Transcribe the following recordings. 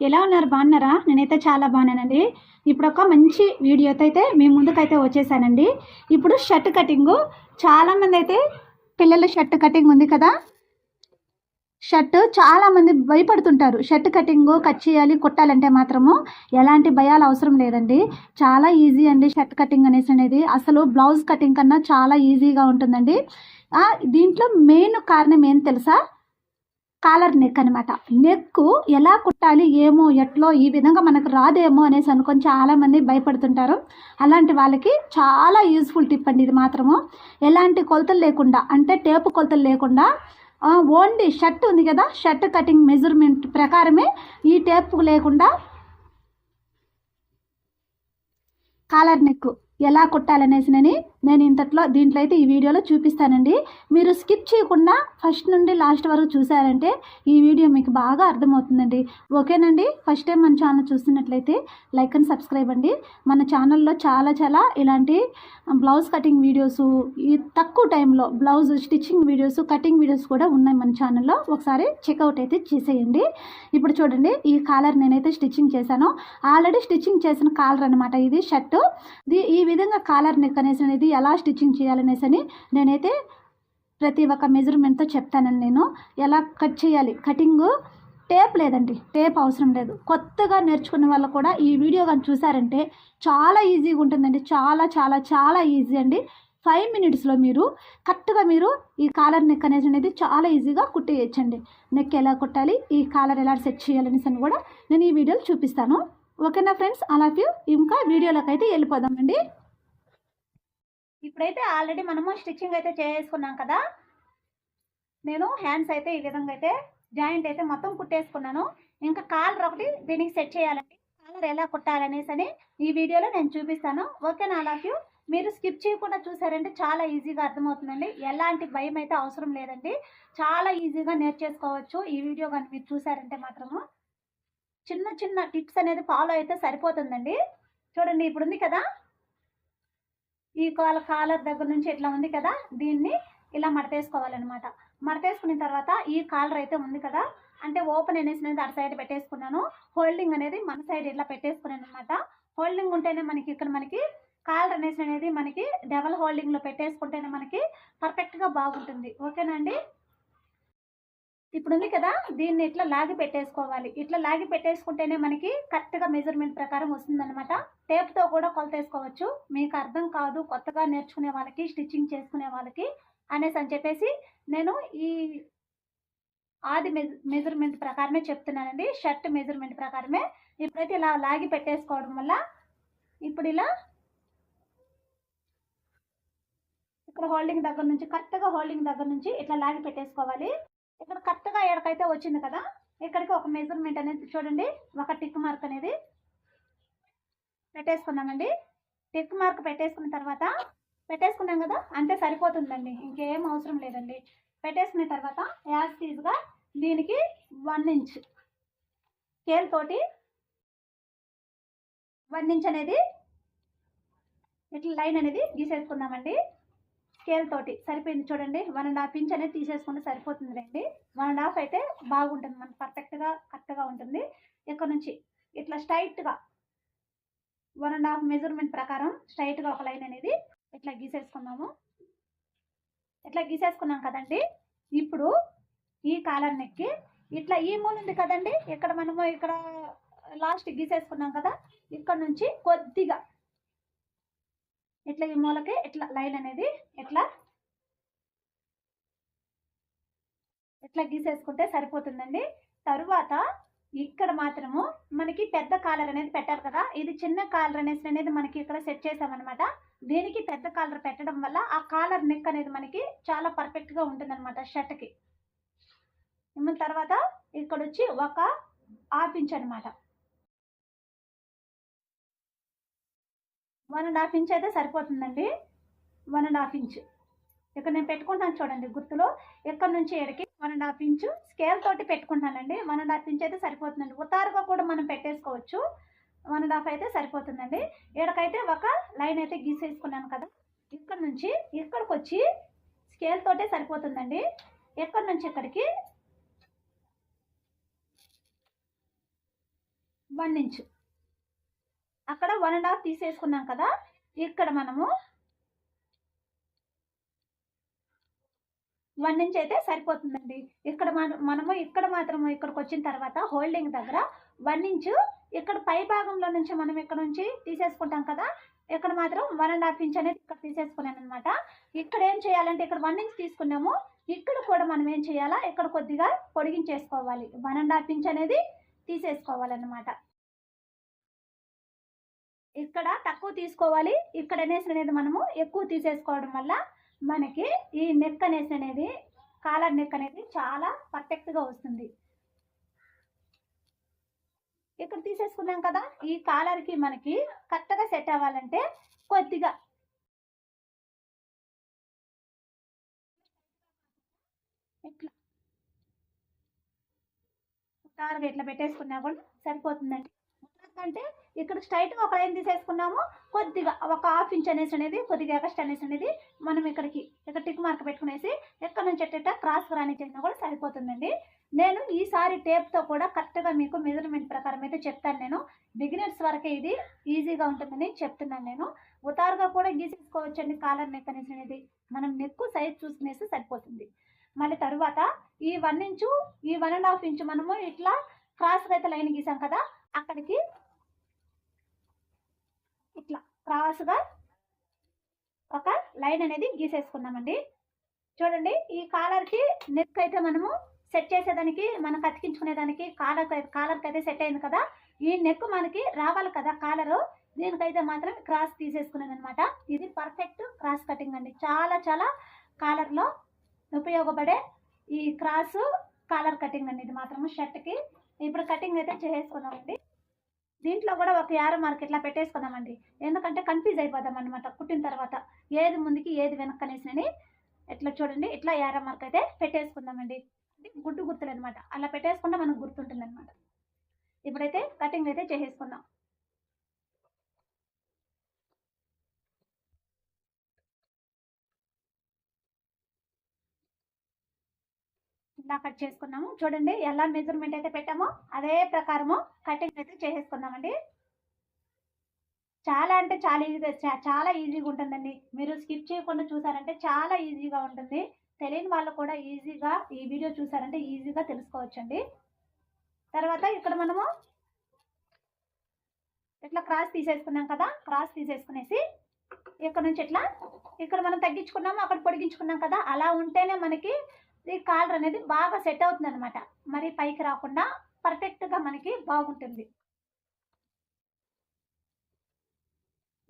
ఎలా ఉన్నారు? బాగున్నారా? నేనైతే చాలా బాగున్నానండి. ఇప్పుడు ఒక మంచి వీడియోతో అయితే మీ ముందుకైతే వచ్చేసానండి. ఇప్పుడు షర్ట్ కటింగు చాలామంది అయితే పిల్లల షర్ట్ కటింగ్ ఉంది కదా, షర్ట్ చాలామంది భయపడుతుంటారు. షర్ట్ కటింగ్ కట్ చేయాలి కుట్టాలంటే మాత్రము ఎలాంటి భయాలు అవసరం లేదండి. చాలా ఈజీ అండి షర్ట్ కటింగ్ అనేది. అసలు బ్లౌజ్ కటింగ్ కన్నా చాలా ఈజీగా ఉంటుందండి. దీంట్లో మెయిన్ కారణం ఏం తెలుసా? కాలర్ నెక్ అనమాట. నెక్ ఎలా కుట్టాలి ఏమో ఎట్లో ఈ విధంగా మనకు రాదేమో అనేసి అనుకొని చాలామంది భయపడుతుంటారు. అలాంటి వాళ్ళకి చాలా యూజ్ఫుల్ టిప్ అండి ఇది మాత్రము. ఎలాంటి కొలతలు లేకుండా, అంటే టేపు కొలతలు లేకుండా, ఓన్లీ షర్ట్ ఉంది కదా, షర్ట్ కటింగ్ మెజర్మెంట్ ప్రకారమే ఈ టేపు లేకుండా కాలర్ నెక్ ఎలా కుట్టాలనేసి నేను దీంట్లో అయితే ఈ వీడియోలో చూపిస్తానండి. మీరు స్కిప్ చేయకుండా ఫస్ట్ నుండి లాస్ట్ వరకు చూసారంటే ఈ వీడియో మీకు బాగా అర్థమవుతుందండి. ఓకేనండి. ఫస్ట్ టైం మన ఛానల్ చూస్తున్నట్లయితే లైక్ అండ్ సబ్స్క్రైబ్ అండి. మన ఛానల్లో చాలా ఇలాంటి బ్లౌజ్ కటింగ్ వీడియోస్, ఈ తక్కువ టైంలో blouse stitching videos, cutting videos కూడా ఉన్నాయి మన ఛానల్లో. ఒకసారి చెక్అవుట్ అయితే చేసేయండి. ఇప్పుడు చూడండి, ఈ కాలర్ నేనైతే స్టిచ్చింగ్ చేశాను. ఆల్రెడీ స్టిచ్చింగ్ చేసిన కాలర్ అనమాట ఇది షర్ట్. ఈ విధంగా కాలర్ నెక్ అనేది ఎలా స్టిచ్చింగ్ చేయాలనేసి నేనైతే ప్రతి ఒక్క మెజర్మెంట్తో చెప్తానండి. నేను ఎలా కట్ చేయాలి, కటింగ్ టేప్ లేదండి, టేప్ అవసరం లేదు. కొత్తగా నేర్చుకునే వాళ్ళు కూడా ఈ వీడియో కానీ చూసారంటే చాలా ఈజీగా ఉంటుందండి. చాలా ఈజీ అండి. 5 మినిట్స్లో మీరు కరెక్ట్గా ఈ కాలర్ నెక్ అనేది చాలా ఈజీగా కుట్టేయచ్చండి. నెక్ ఎలా కుట్టాలి, ఈ కాలర్ ఎలా సెట్ చేయాలనేసి కూడా నేను ఈ వీడియోలో చూపిస్తాను. ఓకేనా ఫ్రెండ్స్? I love you. ఇంకా వీడియోలోకి అయితే వెళ్ళిపోదామండి. ఇప్పుడైతే ఆల్రెడీ మనము స్టిచ్చింగ్ అయితే చేసుకున్నాం కదా. నేను హ్యాండ్స్ అయితే ఈ విధంగా అయితే జాయింట్ అయితే మొత్తం కుట్టేసుకున్నాను. ఇంకా కాలర్ ఒకటి దీనికి సెట్ చేయాలండి. కాలర్ ఎలా కుట్టాలనేసి ఈ వీడియోలో నేను చూపిస్తాను. ఓకేనా? I love you. మీరు స్కిప్ చేయకుండా చూసారంటే చాలా ఈజీగా అర్థమవుతుందండి. ఎలాంటి భయం అయితే అవసరం లేదండి. చాలా ఈజీగా నేర్చేసుకోవచ్చు ఈ వీడియో కానీ మీరు చూసారంటే మాత్రము. చిన్న టిప్స్ అనేది ఫాలో అయితే సరిపోతుందండి. చూడండి, ఇప్పుడు ఉంది కదా, ఈ కాలర్ దగ్గర నుంచి ఇట్లా ఉంది కదా, దీన్ని ఇలా మడతేసుకోవాలన్నమాట. మడతేసుకున్న తర్వాత ఈ కాలర్ అయితే ఉంది కదా, అంటే ఓపెన్ అనేది అటు సైడ్ పెట్టేసుకున్నాను. హోల్డింగ్ అనేది మన సైడ్ ఇట్లా పెట్టేసుకున్నాను అనమాట. హోల్డింగ్ ఉంటేనే మనకి కాలర్ అనేది మనకి డబల్ హోల్డింగ్లో పెట్టేసుకుంటేనే మనకి పర్ఫెక్ట్గా బాగుంటుంది. ఓకేనండి. ఇప్పుడు ఉంది కదా, దీన్ని ఇట్లా లాగి పెట్టేసుకోవాలి. ఇట్లా లాగి పెట్టేసుకుంటేనే మనకి కరెక్ట్గా మెజర్మెంట్ ప్రకారం వస్తుందన్నమాట. టేప్తో కూడా కొలతేసుకోవచ్చు. మీకు అర్థం కాదు కొత్తగా నేర్చుకునే వాళ్ళకి, స్టిచ్చింగ్ చేసుకునే వాళ్ళకి అని చెప్పేసి నేను ఈ ఆది మెజర్మెంట్ ప్రకారమే చెప్తున్నానండి. షర్ట్ మెజర్మెంట్ ప్రకారమే. ఇప్పుడైతే ఇలా లాగి పెట్టేసుకోవడం వల్ల ఇప్పుడు ఇలా ఇక్కడ హోల్డింగ్ దగ్గర నుంచి, కరెక్ట్గా హోల్డింగ్ దగ్గర నుంచి ఇట్లా లాగి పెట్టేసుకోవాలి. ఇక్కడ కరెక్ట్గా ఎక్కడికైతే వచ్చింది కదా, ఇక్కడికి ఒక మెజర్మెంట్ అనేది చూడండి, ఒక టిక్ మార్క్ అనేది పెట్టేసుకున్నామండి. టిక్ మార్క్ పెట్టేసుకున్న తర్వాత పెట్టేసుకున్నాం కదా, అంతే సరిపోతుందండి. ఇంకేం అవసరం లేదండి. పెట్టేసుకున్న తర్వాత యాజ్ టీజ్గా దీనికి 1 ఇంచ్ స్కేల్ తోటి 1 ఇంచ్ అనేది ఇట్లా లైన్ అనేది గీసేసుకున్నామండి. స్కేల్ తోటి సరిపోయింది. చూడండి, 1.5 ఇంచ్ అనేది తీసేసుకుంటే సరిపోతుంది రండి. 1.5 అయితే బాగుంటుంది, మనకు పర్ఫెక్ట్గా కరెక్ట్గా ఉంటుంది. ఇక్కడ నుంచి ఇట్లా స్ట్రైట్గా 1.5 మెజర్మెంట్ ప్రకారం స్ట్రైట్గా ఒక లైన్ అనేది ఇట్లా గీసేసుకున్నాము. ఇట్లా గీసేసుకున్నాం కదండి. ఇప్పుడు ఈ కాలర్ నెక్కి ఇట్లా ఈ మూల ఉంది కదండి, ఇక్కడ మనము ఇక్కడ లాస్ట్ గీసేసుకున్నాం కదా, ఇక్కడ నుంచి కొద్దిగా ఇట్లా ఈ మూలకి ఇట్లా లైన్ అనేది ఇట్లా గీసేసుకుంటే సరిపోతుందండి. తరువాత ఇక్కడ మాత్రము మనకి పెద్ద కాలర్ అనేది పెట్టారు కదా, ఇది చిన్న కాలర్ అనేది మనకి ఇక్కడ సెట్ చేసామన్నమాట. దీనికి పెద్ద కాలర్ పెట్టడం వల్ల ఆ కాలర్ నెక్ అనేది మనకి చాలా పర్ఫెక్ట్గా ఉంటుంది అనమాట షర్ట్కి. తర్వాత ఇక్కడ వచ్చి ఒక 1/2 ఇంచ్ అనమాట, 1.5 ఇంచ్ అయితే సరిపోతుందండి. 1.5 ఇంచ్ ఇక్కడ నేను పెట్టుకుంటాను చూడండి గుర్తులో, ఎక్కడి నుంచి ఎక్కడికి 1.5 ఇంచ్ స్కేల్ తోటి పెట్టుకుంటానండి. 1.5 ఇంచ్ అయితే సరిపోతుందండి. ఉతారుగా కూడా మనం పెట్టేసుకోవచ్చు. 1.5 అయితే సరిపోతుందండి. ఎక్కడికైతే ఒక లైన్ అయితే గీసేసుకున్నాను కదా, ఇక్కడ నుంచి ఇక్కడికి వచ్చి స్కేల్ తోటే సరిపోతుందండి. ఎక్కడి నుంచి ఇక్కడికి 1 ఇంచ్ అక్కడ 1.5 తీసేసుకున్నాం కదా, ఇక్కడ మనము 1 ఇంచ్ అయితే సరిపోతుందండి. ఇక్కడ మనము ఇక్కడ మాత్రము ఇక్కడికి వచ్చిన తర్వాత హోల్డింగ్ దగ్గర 1 ఇంచ్ ఇక్కడ పై భాగంలో నుంచి మనం ఇక్కడ నుంచి తీసేసుకుంటాం కదా, ఇక్కడ మాత్రం 1.5 ఇంచ్ అనేది ఇక్కడ తీసేసుకున్నాను అనమాట. ఇక్కడ ఏం చేయాలంటే ఇక్కడ 1 ఇంచ్ తీసుకున్నాము, ఇక్కడ కూడా మనం ఏం చేయాలా, ఇక్కడ కొద్దిగా పొడిగించేసుకోవాలి. 1.5 ఇంచ్ అనేది తీసేసుకోవాలన్నమాట. ఇక్కడ తక్కువ తీసుకోవాలి, ఇక్కడ అనేసి అనేది మనము ఎక్కువ తీసేసుకోవడం వల్ల మనకి ఈ నెక్ అనేసి అనేది, కాలర్ నెక్ అనేది చాలా పర్ఫెక్ట్గా వస్తుంది. ఇక్కడ తీసేసుకున్నాం కదా, ఈ కాలర్కి మనకి కరెక్ట్గా సెట్ అవ్వాలంటే కొద్దిగా ఇట్లా కాలర్ ఇట్లా పెట్టేసుకున్నా కూడా సరిపోతుందండి. అంటే ఇక్కడ స్ట్రైట్గా ఒక లైన్ తీసేసుకున్నాము, కొద్దిగా ఒక 1/2 ఇంచ్ అనేసి అనేది కొద్దిగా ఎక్స్ట్రా అనేసి అనేది మనం ఇక్కడ టిక్ మార్క్ పెట్టుకునేసి ఎక్కడ నుంచి ఎట్ట క్రాస్ రాని చేసినా కూడా సరిపోతుందండి. నేను ఈసారి టేప్తో కూడా కరెక్ట్గా మీకు మెజర్మెంట్ ప్రకారం అయితే చెప్తాను. నేను బిగినర్స్ వరకే ఇది ఈజీగా ఉంటుందని చెప్తున్నాను. నేను ఉతారుగా కూడా గీసేసుకోవచ్చండి కాలర్ నెక్ అనేసి అనేది. మనం నెక్ సైజ్ చూసుకునేసి సరిపోతుంది. మళ్ళీ తరువాత ఈ 1 ఇంచు ఈ 1.5 ఇంచు మనము ఇట్లా క్రాస్గా అయితే లైన్ గీసాం కదా, అక్కడికి ఇట్లా క్రాస్గా ఒక లైన్ అనేది గీసేసుకున్నామండి. చూడండి, ఈ కాలర్కి నెక్ అయితే మనము సెట్ చేసేదానికి, మనం అతికించుకునేదానికి కాలర్కి అయితే సెట్ అయింది కదా, ఈ నెక్ మనకి రావాలి కదా కాలరు, దీనికైతే మాత్రం క్రాస్ తీసేసుకున్నాను అనమాట. ఇది పర్ఫెక్ట్ క్రాస్ కటింగ్ అండి. చాలా చాలా కాలర్లో ఉపయోగపడే ఈ క్రాస్ కాలర్ కటింగ్ అండి. ఇది మాత్రము షర్ట్కి ఇప్పుడు కటింగ్ అయితే చేసుకున్నామండి. దీంట్లో కూడా ఒక యారో మార్క్ ఇట్లా పెట్టేసుకున్నామండి, ఎందుకంటే కన్ఫ్యూజ్ అయిపోదాం అనమాట కుట్టిన తర్వాత, ఏది ముందుకి ఏది వెనక్కి అనేసి. ఇట్లా చూడండి, ఇట్లా యారో మార్క్ అయితే పెట్టేసుకుందామండి. అంటే గుడ్డు గుర్తులు అనమాట, అలా పెట్టేసుకుంటే మనకు గుర్తుంటుంది అనమాట. ఇప్పుడైతే కటింగ్ అయితే చేసేసుకుందాం. ఇలా కట్ చేసుకున్నాము. చూడండి, ఎలా మెజర్మెంట్ అయితే పెట్టామో అదే ప్రకారము కటింగ్ అయితే చేసేసుకుందామండి. చాలా అంటే చాలా ఈజీగా ఉంటుందండి. మీరు స్కిప్ చేయకుండా చూసారంటే చాలా ఈజీగా ఉంటుంది. తెలియని వాళ్ళు కూడా ఈజీగా ఈ వీడియో చూసారంటే ఈజీగా తెలుసుకోవచ్చండి. తర్వాత ఇక్కడ మనము ఇట్లా క్రాస్ తీసేసుకున్నాం కదా, క్రాస్ తీసేసుకునేసి ఇక్కడ నుంచి ఇట్లా ఇక్కడ మనం తగ్గించుకున్నాము, అక్కడ పొడిగించుకున్నాం కదా, అలా ఉంటేనే మనకి ఈ కాలర్ అనేది బాగా సెట్ అవుతుంది అనమాట. మరి పైకి రాకుండా పర్ఫెక్ట్గా మనకి బాగుంటుంది.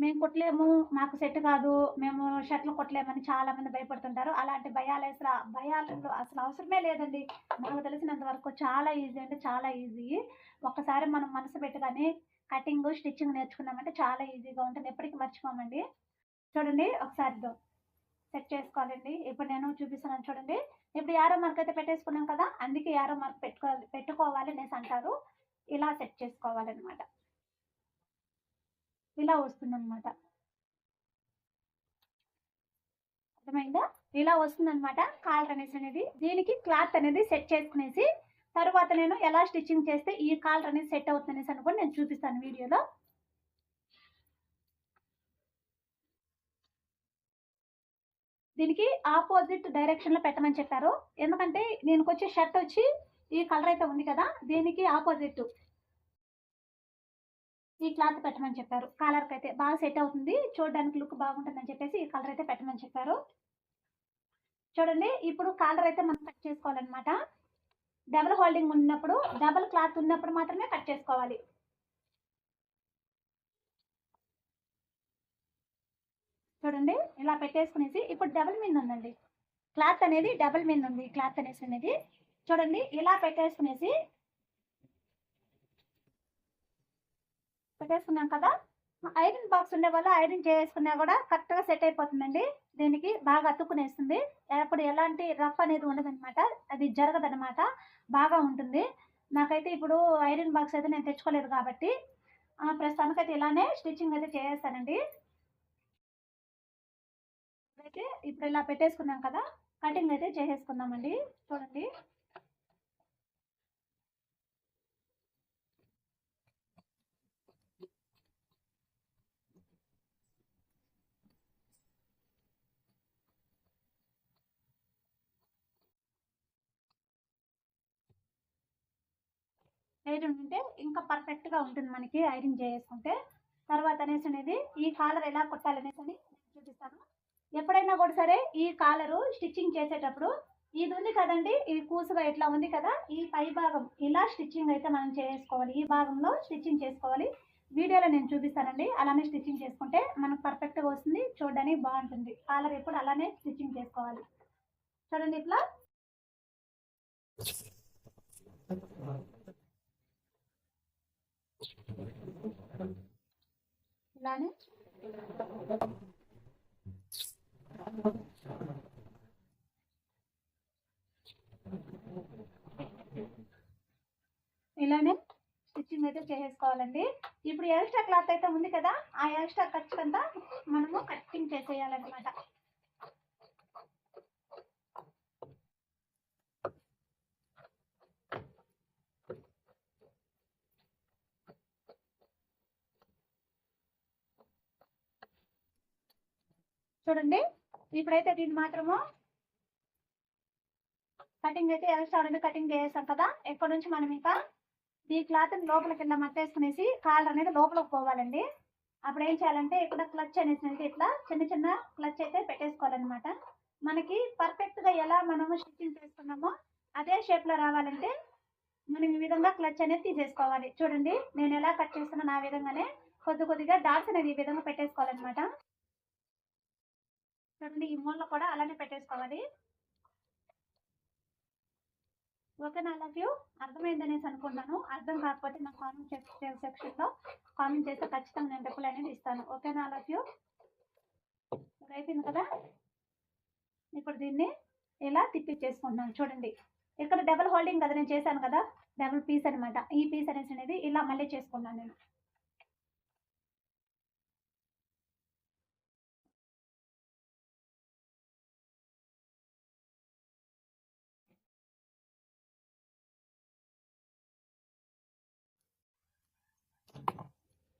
మేము కుట్టలేము, మాకు సెట్ కాదు, మేము షర్ట్లు కుట్టలేమని చాలా మంది భయపడుతుంటారు. అలాంటి భయాలు అసలు అవసరమే లేదండి. నాకు తెలిసినంత వరకు చాలా ఈజీ అంటే చాలా ఈజీ. ఒక్కసారి మనం మనసు పెట్టగానే కటింగ్ స్టిచ్చింగ్ నేర్చుకున్నామంటే చాలా ఈజీగా ఉంటుంది, ఎప్పటికీ మర్చిపోమండి. చూడండి, ఒకసారి సెట్ చేసుకోవాలండి. ఇప్పుడు నేను చూపిస్తున్నాను చూడండి. ఇప్పుడు యారో మార్క్ అయితే పెట్టేసుకున్నాం కదా, అందుకే యారో మార్క్ పెట్టుకోవాలి అనేసి అంటారు. ఇలా సెట్ చేసుకోవాలన్నమాట. ఇలా వస్తుందన్నమాట, అర్థమైందా? ఇలా వస్తుందన్నమాట కాలర్ అనేసి అనేది. దీనికి క్లాత్ అనేది సెట్ చేసుకునేసి తర్వాత నేను ఎలా స్టిచ్చింగ్ చేస్తే ఈ కాలర్ అనేది సెట్ అవుతుంది అనేసి అని కూడా నేను చూపిస్తాను వీడియోలో. దీనికి ఆపోజిట్ డైరెక్షన్లో పెట్టమని చెప్పారు, ఎందుకంటే నేను వచ్చే షర్ట్ వచ్చి ఈ కలర్ అయితే ఉంది కదా, దీనికి ఆపోజిట్ ఈ క్లాత్ పెట్టమని చెప్పారు. కాలర్కి అయితే బాగా సెట్ అవుతుంది, చూడడానికి లుక్ బాగుంటుందని చెప్పేసి ఈ కలర్ అయితే పెట్టమని చెప్పారు. చూడండి, ఇప్పుడు కాలర్ అయితే మనం కట్ చేసుకోవాలన్నమాట. డబుల్ హోల్డింగ్ ఉన్నప్పుడు, డబుల్ క్లాత్ ఉన్నప్పుడు మాత్రమే కట్ చేసుకోవాలి. చూడండి, ఇలా పెట్టేసుకునేసి ఇప్పుడు డబుల్ మీన్ ఉందండి, క్లాత్ అనేది డబుల్ మీన్ ఉంది, క్లాత్ అనేసి అనేది. చూడండి, ఇలా పెట్టేసుకున్నాం కదా, ఐరన్ బాక్స్ ఉండే వల్ల ఐరన్ చేసుకున్నా కూడా కరెక్ట్గా సెట్ అయిపోతుందండి. దీనికి బాగా అతుక్కునేస్తుంది, అప్పుడు ఎలాంటి రఫ్ అనేది ఉండదన్నమాట, అది జరగదన్నమాట, బాగా ఉంటుంది. నాకైతే ఇప్పుడు ఐరన్ బాక్స్ అయితే నేను తెచ్చుకోలేదు కాబట్టి ప్రస్తుతానికైతే ఇలానే స్టిచ్చింగ్ అయితే చేసేస్తానండి. అయితే ఇప్పుడు ఇలా పెట్టేసుకున్నాం కదా, కటింగ్ అయితే చేసేసుకుందామండి. చూడండి, ఐరన్ ఉంటే ఇంకా పర్ఫెక్ట్గా ఉంటుంది మనకి ఐరన్ చేసుకుంటే. తర్వాత అనేది ఈ కాలర్ ఎలా కుట్టాలనేసి అని చూపిస్తాను. ఎప్పుడైనా కూడా సరే ఈ కాలరు స్టిచ్చింగ్ చేసేటప్పుడు ఇది ఉంది కదండి, ఇది కూసుగా ఇట్లా ఉంది కదా, ఈ పై భాగం ఇలా స్టిచ్చింగ్ అయితే మనం చేసుకోవాలి. ఈ భాగంలో స్టిచ్చింగ్ చేసుకోవాలి. వీడియోలో నేను చూపిస్తానండి. అలానే స్టిచ్చింగ్ చేసుకుంటే మనకు పర్ఫెక్ట్గా వస్తుంది, చూడడానికి బాగుంటుంది. కాలర్ ఎప్పుడు అలానే స్టిచ్చింగ్ చేసుకోవాలి. చూడండి ఇట్లా ఇలానే ఇలానే స్టిచ్చింగ్ అయితే చేసేసుకోవాలండి. ఇప్పుడు ఎక్స్ట్రా క్లాత్ అయితే ఉంది కదా, ఆ ఎక్స్ట్రా ఖర్చుకంతా మనము కటింగ్ చేసేయాలన్నమాట. చూడండి ఇప్పుడైతే దీన్ని మాత్రము కటింగ్ అయితే ఎక్స్ట్రా అనేది కటింగ్ చేసాం కదా, ఇక్కడ నుంచి మనం ఇంకా ఈ క్లాత్ లోపలికి ఇలా మట్టేసుకునేసి కాలర్ అనేది లోపలికి పోవాలండి. అప్పుడు ఏం చేయాలంటే ఇక్కడ క్లచ్ అనేసి ఇట్లా చిన్న చిన్న క్లచ్ అయితే పెట్టేసుకోవాలన్నమాట. మనకి పర్ఫెక్ట్గా ఎలా మనము స్టిచ్చింగ్ చేసుకున్నామో అదే షేప్లో రావాలంటే మనం ఈ విధంగా క్లచ్ అనేది తీసేసుకోవాలి. చూడండి నేను ఎలా కట్ చేస్తున్నాను ఆ విధంగానే కొద్దిగా డాట్స్ అనేది ఈ విధంగా పెట్టేసుకోవాలన్నమాట. చూడండి ఈ మూలలో కూడా అలానే పెట్టేసుకోవాలి. ఓకేనా, ఆల్ ఆఫ్ యూ అర్థమైందనేసి అనుకుంటాను. అర్థం కాకపోతే నా కామెంట్ సెక్షన్లో కామెంట్ చేస్తే ఖచ్చితంగా నేను రిప్లై అనేది ఇస్తాను. ఓకేనా, ఆల్ ఆఫ్ యూ అయిపోయింది కదా. ఇప్పుడు దీన్ని ఇలా తిప్పించేసుకుంటున్నాను. చూడండి ఇక్కడ డబుల్ హోల్డింగ్ కదా నేను చేశాను కదా, డబుల్ పీస్ అనమాట. ఈ పీస్ అనేది ఇలా మళ్ళీ చేసుకున్నాను నేను.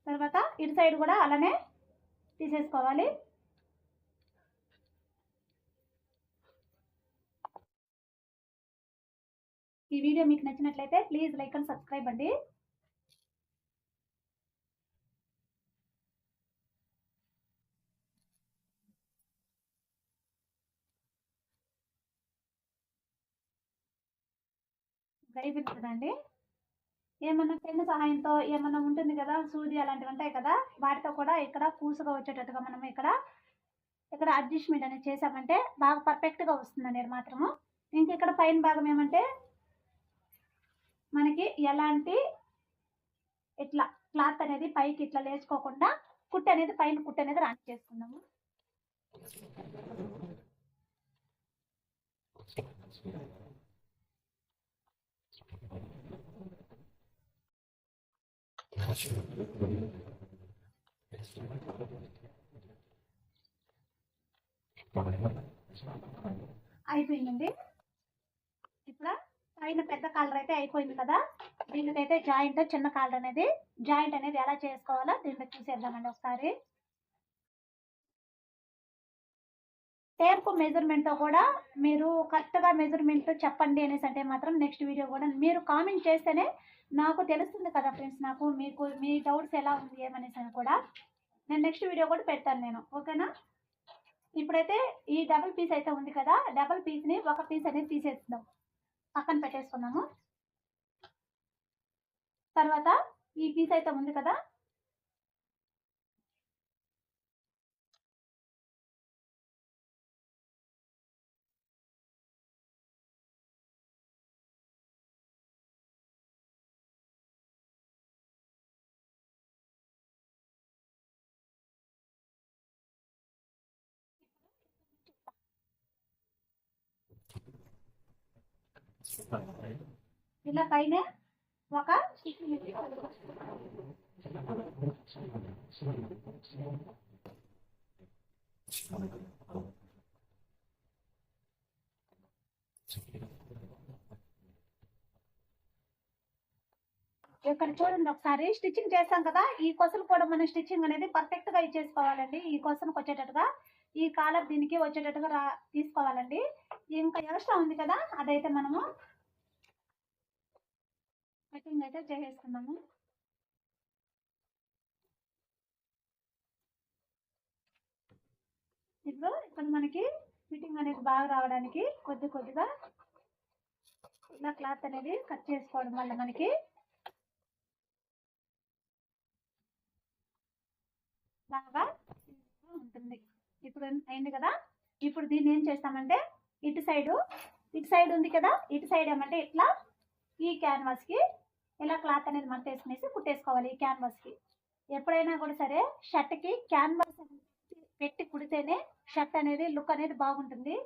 తర్వాత ఇటు సైడ్ కూడా అలానే తీసేసుకోవాలి. ఈ వీడియో మీకు నచ్చినట్లయితే ప్లీజ్ లైక్ అండ్ సబ్స్క్రైబ్ అండి. అయిపోయింది కదండి. ఏమన్నా పెన్ను సహాయంతో ఏమన్నా ఉంటుంది కదా, సూది అలాంటివి ఉంటాయి కదా, వాటితో కూడా ఇక్కడ పూసుగా వచ్చేటట్టుగా మనం ఇక్కడ అడ్జస్ట్మెంట్ అనేది చేసామంటే బాగా పర్ఫెక్ట్గా వస్తుందండి మాత్రము. ఇంక ఇక్కడ పైన భాగం ఏమంటే మనకి ఎలాంటి ఇట్లా క్లాత్ అనేది పైకి ఇట్లా లేచుకోకుండా కుట్టు అనేది పైన కుట్టు అనేది రాని చేసుకున్నాము. అయిపోయిందండి. ఇప్పుడు పైన పెద్ద కాలర్ అయితే అయిపోయింది కదా, దీనికైతే జాయింట్ చిన్న కాలర్ అనేది జాయింట్ అనేది ఎలా చేసుకోవాలో దీంట్లో చూసేద్దామండి ఒకసారి. టేప్ మెజర్మెంట్తో కూడా మీరు కరెక్ట్గా మెజర్మెంట్ చెప్పండి అనేసి అంటే మాత్రం నెక్స్ట్ వీడియో కూడా మీరు కామెంట్ చేస్తేనే నాకు తెలుస్తుంది కదా ఫ్రెండ్స్, నాకు మీ డౌట్స్ ఎలా ఉంది ఏమనేసి అని కూడా నేను నెక్స్ట్ వీడియో కూడా పెడతాను నేను. ఓకేనా, ఇప్పుడైతే ఈ డబుల్ పీస్ అయితే ఉంది కదా, డబుల్ పీస్ని ఒక పీస్ అనేది తీసేస్తున్నాం, పక్కన పెట్టేసుకున్నాము. తర్వాత ఈ పీస్ అయితే ఉంది కదా, ఇలా పైన ఒక ఇక్కడ చూడండి ఒకసారి స్టిచ్చింగ్ చేస్తాం కదా, ఈ కొసలు కూడా మనం స్టిచ్చింగ్ అనేది పర్ఫెక్ట్ గా ఇచ్చేసుకోవాలండి. ఈ కొసలకు వచ్చేటట్టుగా ఈ కాలర్ దీనికి వచ్చేటట్టుగా తీసుకోవాలండి. ఇంకా ఎక్స్ట్రా ఉంది కదా, అదైతే మనము కటింగ్ అయితే చేసేసుకున్నాము. ఇప్పుడు ఇక్కడ మనకి ఫిట్టింగ్ అనేది బాగా రావడానికి కొద్దిగా ఇలా క్లాత్ అనేది కట్ చేసుకోవడం వల్ల మనకి బాగా ఉంటుంది. ఇప్పుడు అయింది కదా. ఇప్పుడు దీన్ని ఏం చేస్తామంటే ఇటు సైడ్ ఉంది కదా, ఇటు సైడ్ ఏమంటే ఇట్లా ఈ క్యాన్వాస్కి ఇలా క్లాత్ అనేది మడతేసుకునేసి కుట్టేసుకోవాలి. ఈ క్యాన్వాస్కి ఎప్పుడైనా కూడా సరే షర్ట్కి క్యాన్వాస్ పెట్టి కుడితేనే షర్ట్ అనేది లుక్ అనేది బాగుంటుంది.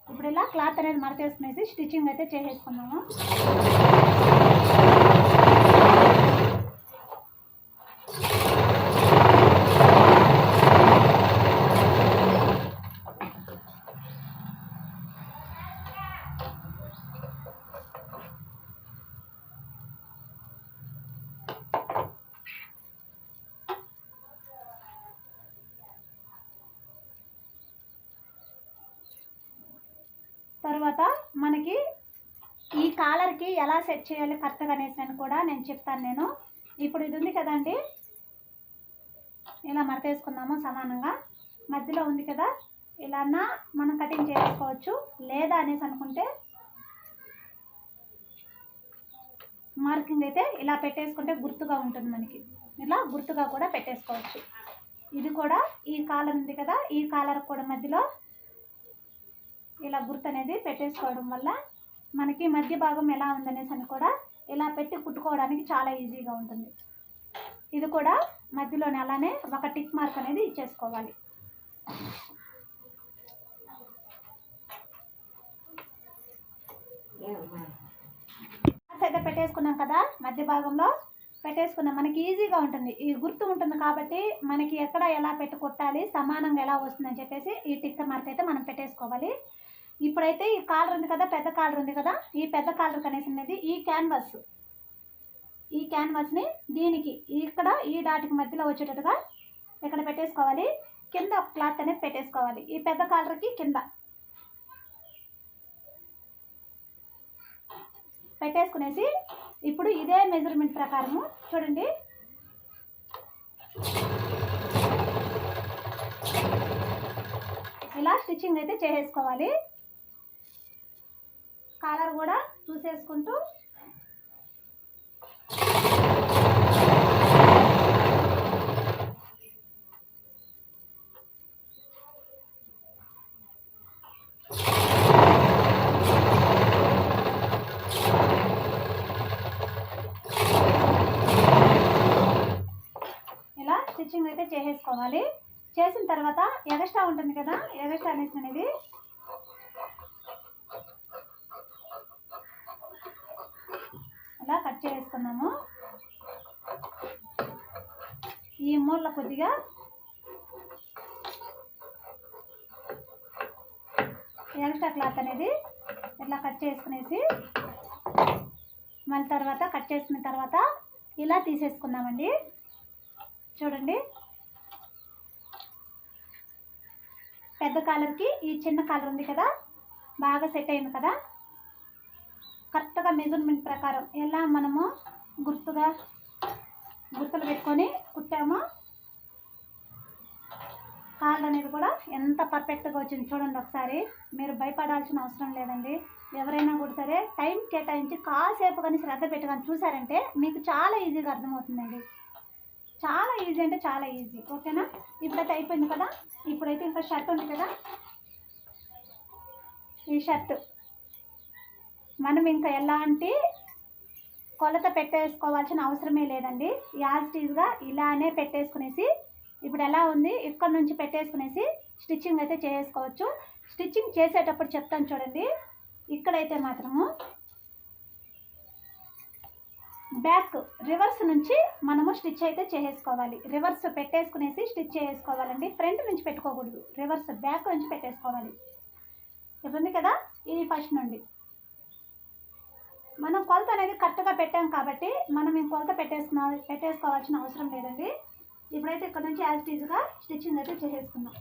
ఇప్పుడు ఇలా క్లాత్ అనేది మడతేసుకునేసి స్టిచ్చింగ్ అయితే చేసేసుకున్నాము. తర్వాత మనకి ఈ కాలర్కి ఎలా సెట్ చేయాలి కరెక్ట్గా అనేసి కూడా నేను చెప్తాను. ఇప్పుడు ఇది ఉంది కదండి, ఇలా మడతేసుకున్నాము సమానంగా. మధ్యలో ఉంది కదా, ఇలా మనం కటింగ్ చేసుకోవచ్చు. లేదా అనేసి అనుకుంటే మార్కింగ్ అయితే ఇలా పెట్టేసుకుంటే గుర్తుగా ఉంటుంది మనకి. ఇలా గుర్తుగా కూడా పెట్టేసుకోవచ్చు. ఇది కూడా ఈ కాలర్ ఉంది కదా, ఈ కాలర్ కూడా మధ్యలో ఇలా గుర్తు అనేది పెట్టేసుకోవడం వల్ల మనకి మధ్య భాగం ఎలా ఉందనేసి అని కూడా ఇలా పెట్టి కుట్టుకోవడానికి చాలా ఈజీగా ఉంటుంది. ఇది కూడా మధ్యలోనే అలానే ఒక టిక్ మార్క్ అనేది ఇచ్చేసుకోవాలి. అయితే పెట్టేసుకున్నాం కదా, మధ్య భాగంలో పెట్టేసుకున్నాం. మనకి ఈజీగా ఉంటుంది, ఈ గుర్తు ఉంటుంది కాబట్టి మనకి ఎక్కడ ఎలా పెట్టి కుట్టాలి, సమానంగా ఎలా వస్తుందని చెప్పేసి ఈ టిక్ మార్క్ అయితే మనం పెట్టేసుకోవాలి. ఇప్పుడైతే ఈ కాలర్ ఉంది కదా, పెద్ద కాలర్ ఉంది కదా, ఈ పెద్ద కాలర్ కనేసినది ఈ క్యాన్వాస్ని దీనికి ఇక్కడ ఈ డాట్కి మధ్యలో వచ్చేటట్టుగా ఇక్కడ పెట్టేసుకోవాలి. కింద ఒక క్లాత్ అనేది పెట్టేసుకోవాలి ఈ పెద్ద కాలర్కి కింద పెట్టేసుకునేసి ఇప్పుడు ఇదే మెజర్మెంట్ ప్రకారము చూడండి ఇలా స్టిచ్చింగ్ అయితే చేసేసుకోవాలి. కాలర్ కూడా చూసేసుకుంటూ ఇలా స్టిచ్చింగ్ అయితే చేసేసుకోవాలి. చేసిన తర్వాత ఎగస్ట్రా ఉంటుంది కదా, ఎగస్ట్రా అనేది ఇలా కట్ చేసుకున్నాము. ఈ మూల కొద్దిగా ఎక్స్ట్రా క్లాత్ అనేది ఇట్లా కట్ చేసుకునేసి మళ్ళీ తర్వాత కట్ చేసుకున్న తర్వాత ఇలా తీసేసుకున్నామండి. చూడండి పెద్ద కాలర్కి ఈ చిన్న కాలర్ ఉంది కదా, బాగా సెట్ అయింది కదా. కరెక్ట్గా మెజర్మెంట్ ప్రకారం ఎలా మనము గుర్తులు పెట్టుకొని కుట్టామో కాళ్ళు అనేది కూడా ఎంత పర్ఫెక్ట్గా వచ్చింది చూడండి. ఒకసారి మీరు భయపడాల్సిన అవసరం లేదండి. ఎవరైనా కూడా సరే టైం కేటాయించి కాసేపు కానీ శ్రద్ధ పెట్టి కానీ చూసారంటే మీకు చాలా ఈజీగా అర్థమవుతుందండి. చాలా ఈజీ అంటే చాలా ఈజీ. ఓకేనా, ఇప్పుడైతే అయిపోయింది కదా. ఇప్పుడైతే ఇంకా షర్ట్ ఉంది కదా, ఈ షర్ట్ మనం ఇంకా ఎలాంటి కొలత పెట్టేసుకోవాల్సిన అవసరమే లేదండి. యాజ్ టీజ్గా ఇలానే పెట్టేసుకునేసి ఇప్పుడు ఎలా ఉంది ఇక్కడ నుంచి పెట్టేసుకునేసి స్టిచ్చింగ్ అయితే చేసుకోవచ్చు. స్టిచ్చింగ్ చేసేటప్పుడు చెప్తాను చూడండి. ఇక్కడైతే మాత్రము బ్యాక్ రివర్స్ నుంచి మనము స్టిచ్ అయితే చేసుకోవాలి. రివర్స్ పెట్టేసుకునేసి స్టిచ్ చేసుకోవాలండి. ఫ్రంట్ నుంచి పెట్టుకోకూడదు, రివర్స్ బ్యాక్ నుంచి పెట్టేసుకోవాలి. ఇప్పుడు కదా ఇది ఫస్ట్ నుండి మనం కొలత అనేది కరెక్ట్గా పెట్టాం కాబట్టి మనం ఈ కొలత పెట్టేసుకోవాల్సిన అవసరం లేదండి. ఇప్పుడైతే ఇక్కడ నుంచి యాజ్ టీజ్గా స్టిచ్చింగ్ అయితే చేసేసుకుందాం.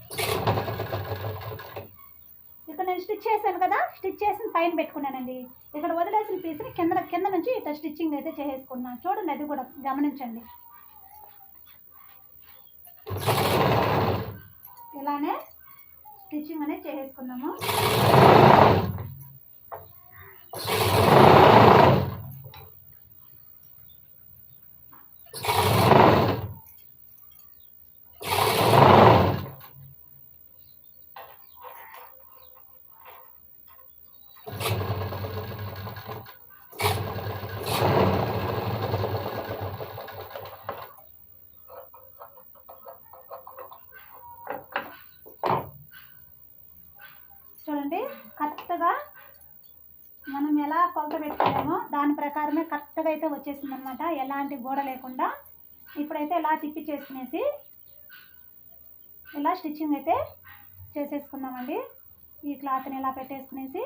ఇక్కడ నేను స్టిచ్ చేశాను కదా, స్టిచ్ చేసిన పైన పెట్టుకున్నానండి. ఇక్కడ వదిలేసిన పీస్ని కింద నుంచి ఇట్లా స్టిచ్చింగ్ అయితే చేసుకున్నాను. చూడండి, అది కూడా గమనించండి. ఇలానే స్టిచ్చింగ్ అనేది చేసేసుకున్నాము. చూడండి, కరెక్ట్గా మనం ఎలా కొలత పెట్టుకున్నామో దాని ప్రకారమే కరెక్ట్గా అయితే వచ్చేసింది అనమాట, ఎలాంటి గోడ లేకుండా. ఇప్పుడైతే ఇలా తిప్పి చేసుకునేసి ఇలా స్టిచ్చింగ్ అయితే చేసేసుకున్నామండి. ఈ క్లాత్ని ఇలా పెట్టేసుకునేసి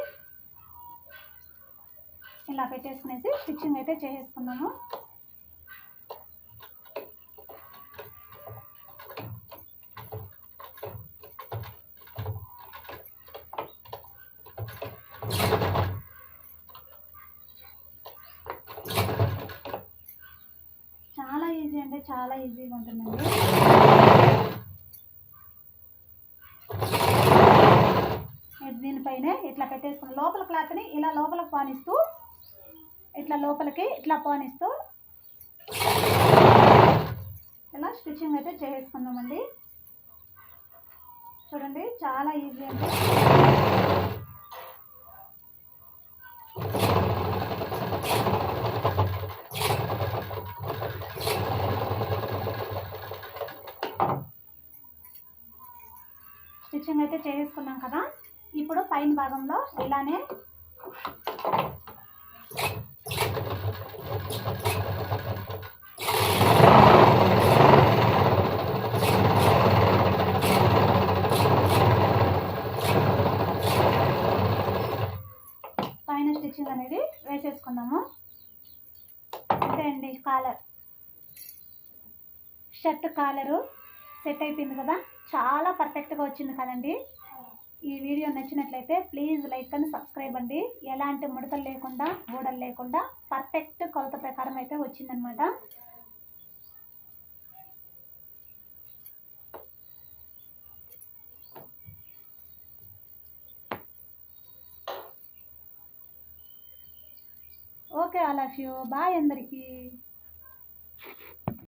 స్టిచ్చింగ్ అయితే చేసేసుకున్నాము. చాలా ఈజీ అంటే చాలా ఈజీగా ఉంటుందండి. దీనిపైనే ఇట్లా పెట్టేసుకుని లోపల క్లాత్ని ఇలా లోపలికి పానిస్తూ ఇట్లా లోపలికి ఇట్లా పానిస్తూ ఇలా స్టిచ్చింగ్ అయితే చేసేసుకున్నామండి. చూడండి, చాలా ఈజీ అంటే. స్టిచ్చింగ్ అయితే చేసుకున్నాం కదా, ఇప్పుడు పైన భాగంలో ఇలానే పైన స్టిచ్చింగ్ అనేది వేసేసుకున్నాము. అంతే అండి, షర్ట్ కాలరు సెట్ అయిపోయింది కదా, చాలా పర్ఫెక్ట్గా వచ్చింది కదండి. ఈ వీడియో నచ్చినట్లయితే ప్లీజ్ లైక్ అండ్ సబ్స్క్రైబ్ అండి. ఎలాంటి ముడతలు లేకుండా గోడలు లేకుండా పర్ఫెక్ట్ కొలత ప్రకారం అయితే వచ్చిందనమాట. Okay, all of you, bye అందరికీ.